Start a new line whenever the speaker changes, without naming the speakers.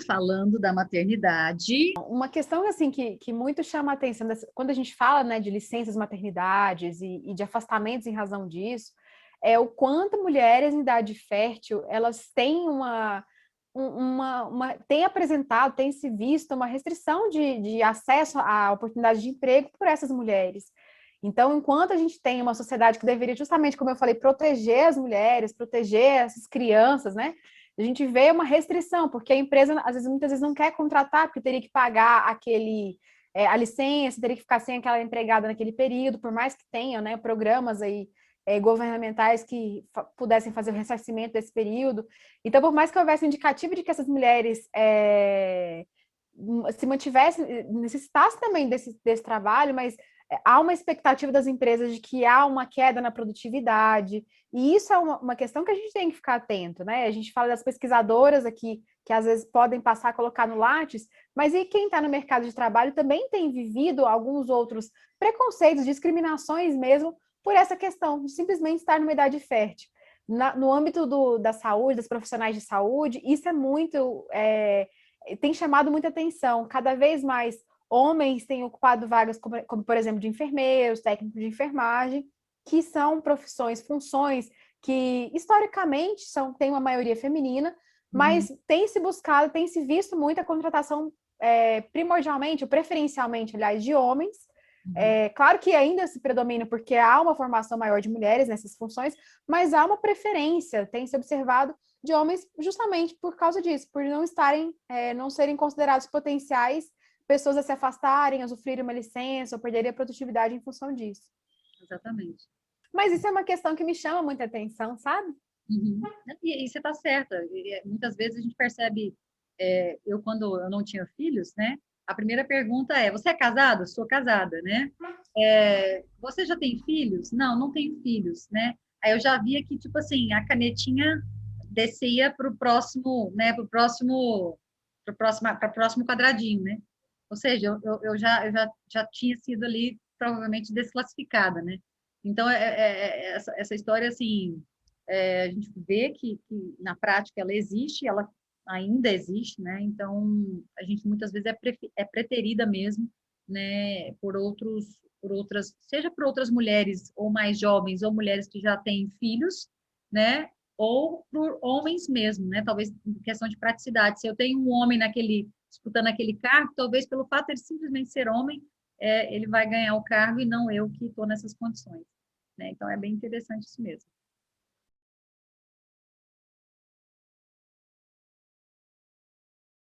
falando da maternidade.
Uma questão assim que muito chama a atenção, quando a gente fala, né, de licenças maternidades e de afastamentos em razão disso, é o quanto mulheres em idade fértil elas têm têm apresentado, têm se visto uma restrição de acesso à oportunidade de emprego por essas mulheres. Então, enquanto a gente tem uma sociedade que deveria justamente, como eu falei, proteger as mulheres, proteger essas crianças, né? A gente vê uma restrição, porque a empresa, às vezes, muitas vezes não quer contratar, porque teria que pagar a licença, teria que ficar sem aquela empregada naquele período, por mais que tenham, né, programas aí governamentais que pudessem fazer o ressarcimento desse período. Então, por mais que houvesse um indicativo de que essas mulheres se mantivessem, necessitassem também desse trabalho, mas há uma expectativa das empresas de que há uma queda na produtividade, e isso é uma questão que a gente tem que ficar atento, né? A gente fala das pesquisadoras aqui, que às vezes podem passar a colocar no Lattes, mas e quem está no mercado de trabalho também tem vivido alguns outros preconceitos, discriminações mesmo, por essa questão de simplesmente estar numa idade fértil. No âmbito da saúde, dos profissionais de saúde, isso é muito... tem chamado muita atenção. Cada vez mais homens têm ocupado vagas como, por exemplo, de enfermeiros, técnicos de enfermagem, que são funções que historicamente têm uma maioria feminina, mas tem se buscado, tem se visto muito a contratação primordialmente, ou preferencialmente, aliás, de homens. Claro que ainda se predomina porque há uma formação maior de mulheres nessas funções, mas há uma preferência, tem se observado, de homens justamente por causa disso, por não serem considerados potenciais pessoas a se afastarem, a sofrerem uma licença ou perderem a produtividade em função disso.
Exatamente.
Mas isso é uma questão que me chama muita atenção, sabe?
E você está certa. Muitas vezes a gente percebe, quando eu não tinha filhos, né? A primeira pergunta é: você é casado? Sou casada, né? Você já tem filhos? Não, não tenho filhos, né? Aí eu já via que, tipo assim, a canetinha descia para o próximo, né? Para o próximo quadradinho, né? Ou seja, eu já tinha sido ali provavelmente desclassificada, né? Então, essa história, assim, a gente vê que na prática ela existe, ela ainda existe, né? Então, a gente muitas vezes é preterida mesmo, né? Por outras, seja por outras mulheres ou mais jovens, ou mulheres que já têm filhos, né? Ou por homens mesmo, né? Talvez em questão de praticidade. Se eu tenho um homem disputando aquele cargo, talvez pelo fato de ele simplesmente ser homem, ele vai ganhar o cargo e não eu que estou nessas condições, né? Então é bem interessante isso mesmo.